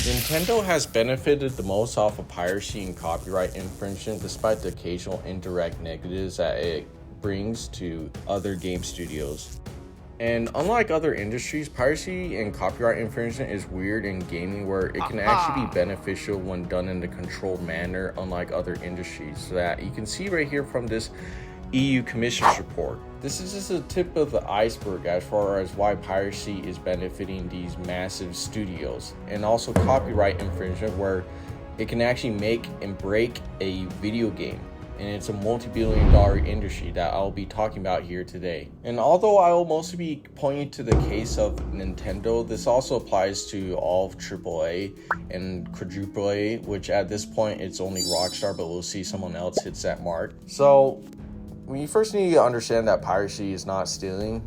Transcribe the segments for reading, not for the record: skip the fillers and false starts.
Nintendo has benefited the most off of piracy and copyright infringement, despite the occasional indirect negatives that it brings to other game studios. And unlike other industries, piracy and copyright infringement is weird in gaming, where it can actually be beneficial when done in a controlled manner, unlike other industries. So that you can see right here from this EU Commission's report. This is just a tip of the iceberg as far as why piracy is benefiting these massive studios, and also copyright infringement, where it can actually make and break a video game. And it's a multi-billion-dollar industry that I'll be talking about here today. And although I will mostly be pointing to the case of Nintendo, this also applies to all of AAA and quadruple A, which at this point it's only Rockstar, but we'll see someone else hits that mark. So we first need to understand that piracy is not stealing.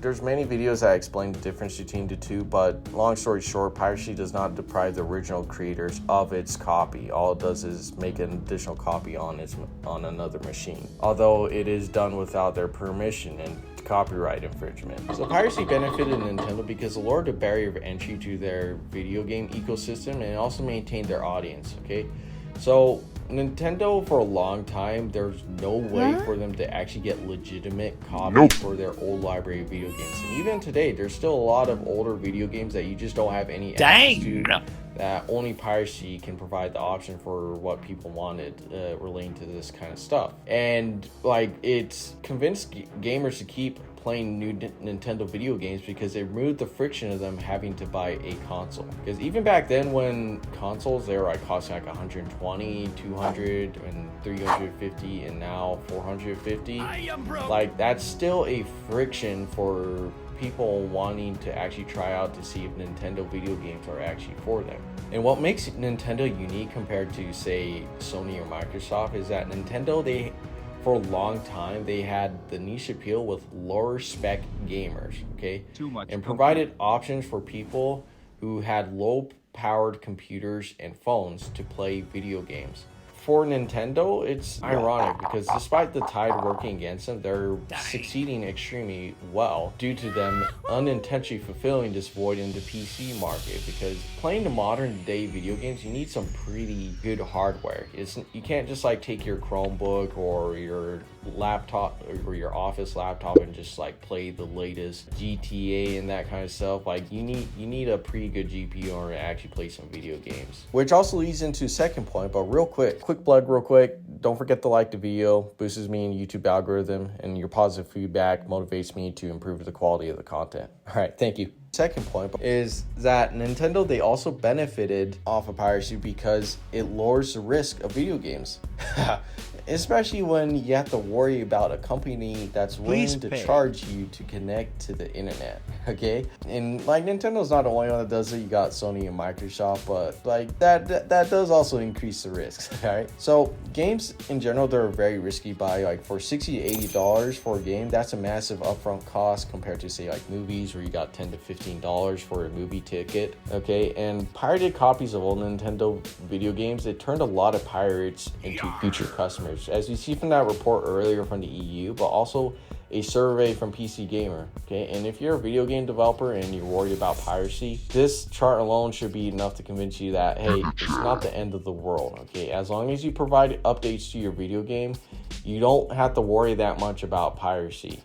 There's many videos that explain the difference between the two, but long story short, piracy does not deprive the original creators of its copy. All it does is make an additional copy on another machine, although it is done without their permission and copyright infringement. So piracy benefited Nintendo because it lowered the barrier of entry to their video game ecosystem, and it also maintained their audience. So Nintendo, for a long time, there's no way for them to actually get legitimate copies for their old library of video games. And even today, there's still a lot of older video games that you just don't have any access to, that only piracy can provide the option for what people wanted relating to this kind of stuff. And it's convinced gamers to keep playing new Nintendo video games because it removed the friction of them having to buy a console. Because even back then, when consoles, they were costing 120, 200, and 350, and now 450, that's still a friction for people wanting to actually try out to see if Nintendo video games are actually for them. And what makes Nintendo unique compared to, say, Sony or Microsoft is that Nintendo, for a long time, they had the niche appeal with lower spec gamers, and provided options for people who had low powered computers and phones to play video games. For Nintendo, it's ironic because despite the tide working against them, they're succeeding extremely well due to them unintentionally fulfilling this void in the PC market. Because playing the modern day video games, you need some pretty good hardware. You can't just take your Chromebook or your laptop or your office laptop and just play the latest GTA and that kind of stuff. You need a pretty good GPU in order to actually play some video games. Which also leads into second point, but real quick plug real quick. Don't forget to like the video. Boosts me in YouTube algorithm, and your positive feedback motivates me to improve the quality of the content. All right, thank you. Second point is that Nintendo, they also benefited off of piracy because it lowers the risk of video games. Especially when you have to worry about a company that's willing to charge you to connect to the internet, And Nintendo's not the only one that does it. You got Sony and Microsoft, but that does also increase the risks, right? So games in general, they're a very risky buy. For $60 to $80 for a game, that's a massive upfront cost compared to, say, movies, where you got $10 to $15 for a movie ticket, And pirated copies of old Nintendo video games, it turned a lot of pirates into future customers, as you see from that report earlier from the EU, but also a survey from PC Gamer, And if you're a video game developer and you're worried about piracy, this chart alone should be enough to convince you that, hey, it's not the end of the world, As long as you provide updates to your video game, you don't have to worry that much about piracy,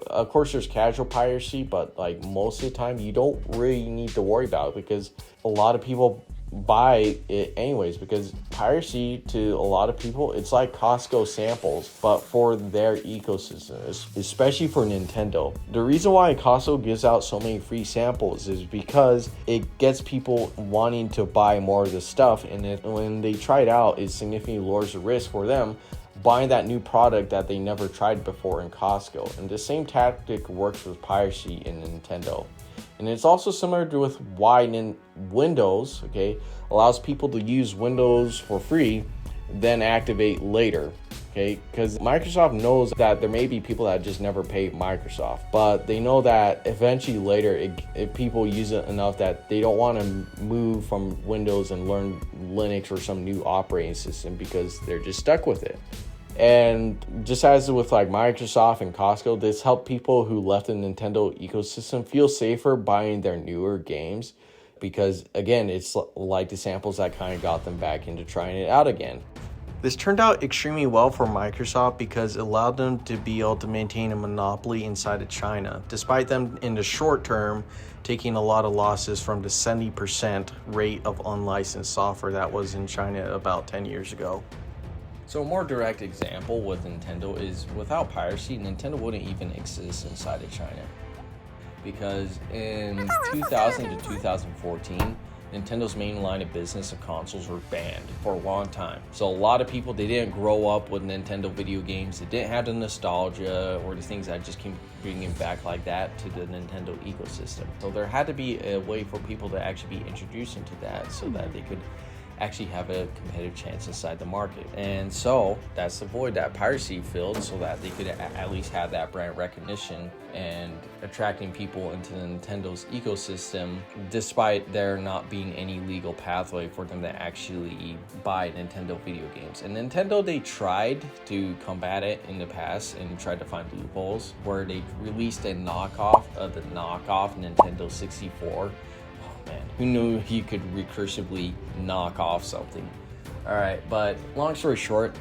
Of course, there's casual piracy, but most of the time, you don't really need to worry about it because a lot of people buy it anyways, because piracy to a lot of people, it's like Costco samples, but for their ecosystem, especially for Nintendo. The reason why Costco gives out so many free samples is because it gets people wanting to buy more of the stuff, and when they try it out, it significantly lowers the risk for them buying that new product that they never tried before in Costco. And the same tactic works with piracy in Nintendo. And it's also similar to with why Windows, allows people to use Windows for free, then activate later, Because Microsoft knows that there may be people that just never pay Microsoft, but they know that eventually later, if people use it enough that they don't want to move from Windows and learn Linux or some new operating system because they're just stuck with it. And just as with Microsoft and Costco, this helped people who left the Nintendo ecosystem feel safer buying their newer games because again, it's like the samples that kind of got them back into trying it out again. This turned out extremely well for Microsoft because it allowed them to be able to maintain a monopoly inside of China, despite them in the short term taking a lot of losses from the 70% rate of unlicensed software that was in China about 10 years ago. So a more direct example with Nintendo is without piracy, Nintendo wouldn't even exist inside of China. Because in 2000 to 2014, Nintendo's main line of business of consoles were banned for a long time. So a lot of people, they didn't grow up with Nintendo video games. They didn't have the nostalgia or the things that just keep bringing back like that to the Nintendo ecosystem. So there had to be a way for people to actually be introduced into that so that they could actually have a competitive chance inside the market. And so that's the void that piracy filled, so that they could at least have that brand recognition and attracting people into Nintendo's ecosystem, despite there not being any legal pathway for them to actually buy Nintendo video games. And Nintendo, they tried to combat it in the past and tried to find loopholes where they released a knockoff of the knockoff Nintendo 64. Man, who knew you could recursively knock off something? All right, but long story short,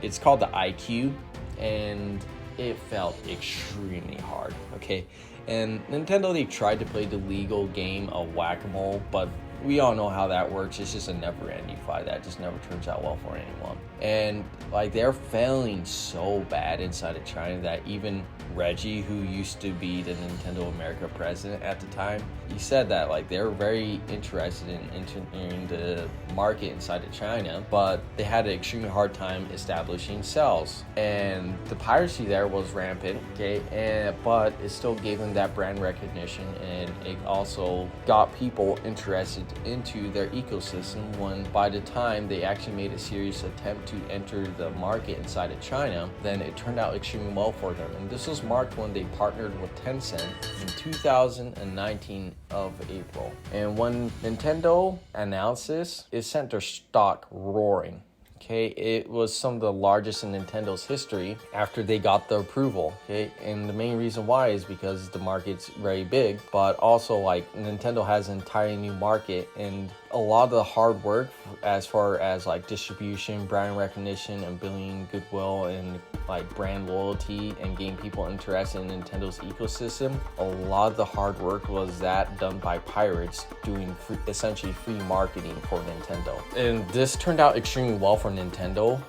it's called the IQ, and it felt extremely hard, okay? And Nintendo, they tried to play the legal game of whack-a-mole, but we all know how that works. It's just a never-ending fight that just never turns out well for anyone. And like, they're failing so bad inside of China that even Reggie, who used to be the Nintendo America president at the time, he said that like they're very interested in entering the market inside of China, but they had an extremely hard time establishing sales. And the piracy there was rampant, okay, but it still gave them that brand recognition, and it also got people interested into their ecosystem when by the time they actually made a serious attempt to enter the market inside of China, then it turned out extremely well for them. And this was marked when they partnered with Tencent in 2019 of April. And when Nintendo announced this, it sent their stock roaring. Okay, it was some of the largest in Nintendo's history after they got the approval. Okay, and the main reason why is because the market's very big, but also like Nintendo has an entirely new market, and a lot of the hard work as far as like distribution, brand recognition, and building goodwill and like brand loyalty and getting people interested in Nintendo's ecosystem, a lot of the hard work was that done by pirates doing essentially free marketing for Nintendo. And this turned out extremely well for Nintendo,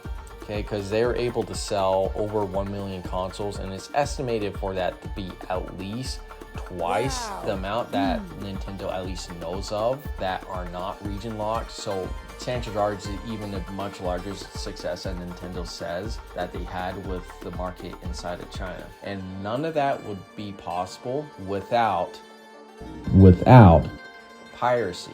okay, because they were able to sell over 1 million consoles, and it's estimated for that to be at least twice the amount that Nintendo at least knows of that are not region locked. So chances are it's even a much larger success than Nintendo says that they had with the market inside of China. And none of that would be possible without piracy.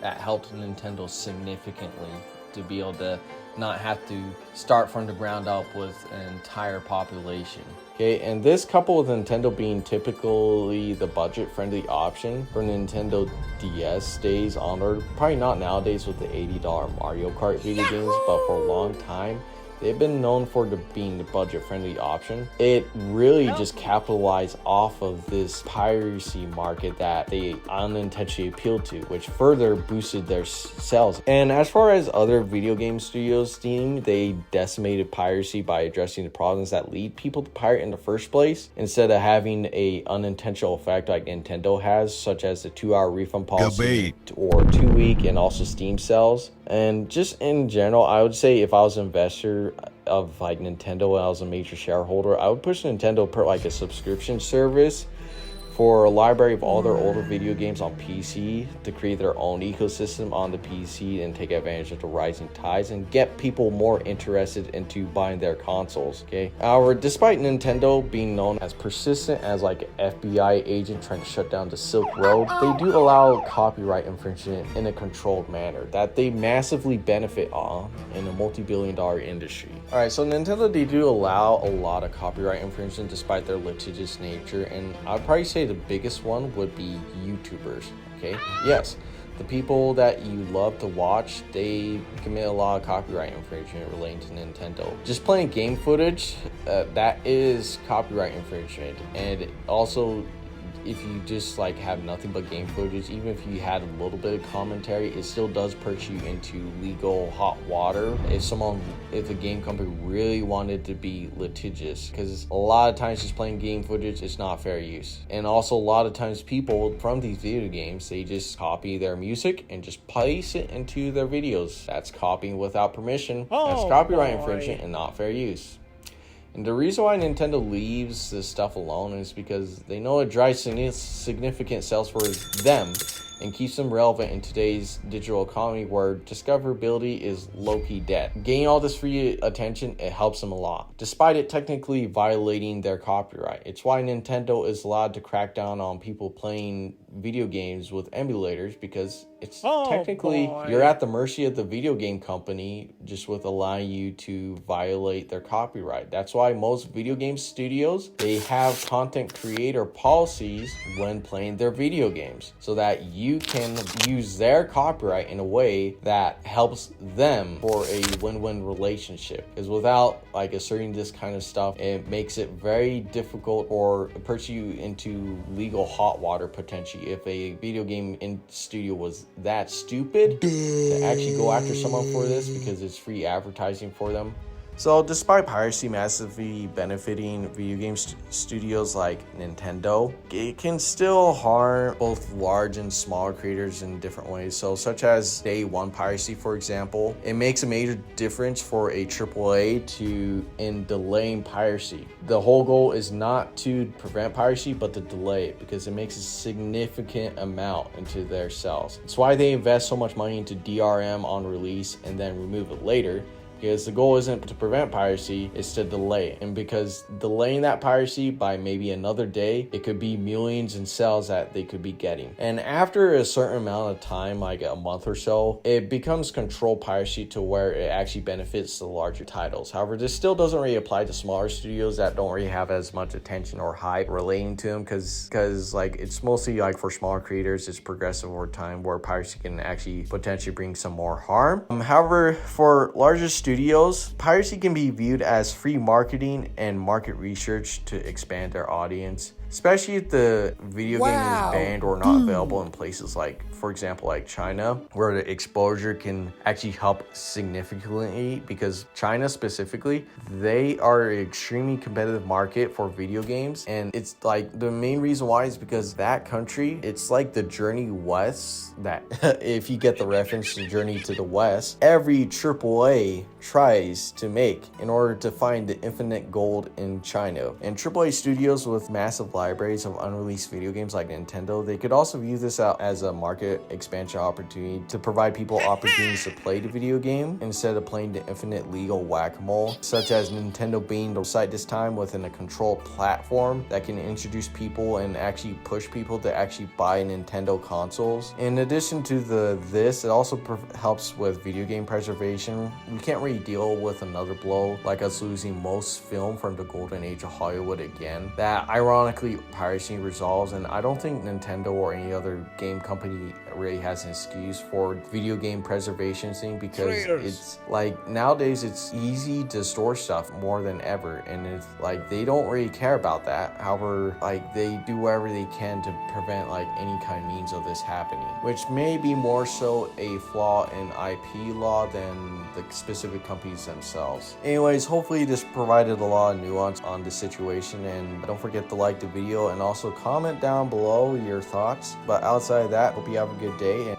That helped Nintendo significantly to be able to not have to start from the ground up with an entire population. Okay, and this coupled with Nintendo being typically the budget-friendly option for Nintendo DS days onward, probably not nowadays with the $80 Mario Kart video games, but for a long time, they've been known for being the budget-friendly option. It really just capitalized off of this piracy market that they unintentionally appealed to, which further boosted their sales. And as far as other video game studios, Steam, they decimated piracy by addressing the problems that lead people to pirate in the first place, instead of having a unintentional effect like Nintendo has, such as the 2-hour refund policy or 2-week, and also Steam sales. And just in general, I would say if I was an investor of like Nintendo and I was a major shareholder, I would push Nintendo per like a subscription service for a library of all their older video games on PC to create their own ecosystem on the PC and take advantage of the rising tides and get people more interested into buying their consoles, okay? However, despite Nintendo being known as persistent as like an FBI agent trying to shut down the Silk Road, they do allow copyright infringement in a controlled manner that they massively benefit on in a multi-billion-dollar industry. All right, so Nintendo, they do allow a lot of copyright infringement despite their litigious nature, and I'd probably say the biggest one would be YouTubers, okay? Yes, the people that you love to watch, they commit a lot of copyright infringement relating to Nintendo. Just playing game footage, that is copyright infringement, and also if you just like have nothing but game footage, even if you had a little bit of commentary, it still does put you into legal hot water if a game company really wanted to be litigious, because a lot of times just playing game footage is not fair use. And also a lot of times people from these video games, they just copy their music and just place it into their videos. That's copying without permission. That's copyright infringement and not fair use. And the reason why Nintendo leaves this stuff alone is because they know it drives significant sales for them and keeps them relevant in today's digital economy where discoverability is low-key dead. Gaining all this free attention, it helps them a lot, despite it technically violating their copyright. It's why Nintendo is allowed to crack down on people playing video games with emulators, because it's technically you're at the mercy of the video game company just with allowing you to violate their copyright. That's why most video game studios, they have content creator policies when playing their video games, so that you can use their copyright in a way that helps them for a win-win relationship. Because without like asserting this kind of stuff, it makes it very difficult or puts you into legal hot water potentially if a video game studio was that stupid to actually go after someone for this, because it's free advertising for them. So despite piracy massively benefiting video game studios like Nintendo, it can still harm both large and smaller creators in different ways. So such as day one piracy, for example, it makes a major difference for a AAA in delaying piracy. The whole goal is not to prevent piracy, but to delay it, because it makes a significant amount into their sales. It's why they invest so much money into DRM on release and then remove it later, because the goal isn't to prevent piracy, it's to delay it. And because delaying that piracy by maybe another day, it could be millions in sales that they could be getting. And after a certain amount of time, like a month or so, it becomes controlled piracy to where it actually benefits the larger titles. However, this still doesn't really apply to smaller studios that don't really have as much attention or hype relating to them, because like it's mostly like for smaller creators, it's progressive over time where piracy can actually potentially bring some more harm. However, for larger studios, piracy can be viewed as free marketing and market research to expand their audience, especially if the video game is banned or not available in places like, for example, like China, where the exposure can actually help significantly, because China specifically, they are an extremely competitive market for video games. And it's like the main reason why is because that country, it's like the journey west, that if you get the reference to Journey to the West, every AAA tries to make in order to find the infinite gold in China. And AAA studios with massive libraries of unreleased video games like Nintendo, they could also view this out as a market expansion opportunity to provide people opportunities to play the video game instead of playing the infinite legal whack-a-mole, such as Nintendo being the site this time within a controlled platform that can introduce people and actually push people to actually buy Nintendo consoles. In addition to this, it also helps with video game preservation. We can't really deal with another blow like us losing most film from the golden age of Hollywood again. That ironically piracy resolves, and I don't think Nintendo or any other game company really has an excuse for video game preservation thing, because it's like nowadays it's easy to store stuff more than ever, and it's like they don't really care about that. However, like they do whatever they can to prevent like any kind of means of this happening, which may be more so a flaw in IP law than the specific companies themselves. Anyways, hopefully this provided a lot of nuance on the situation, and don't forget to like the video and also comment down below your thoughts. But outside of that, hope you have a good day. And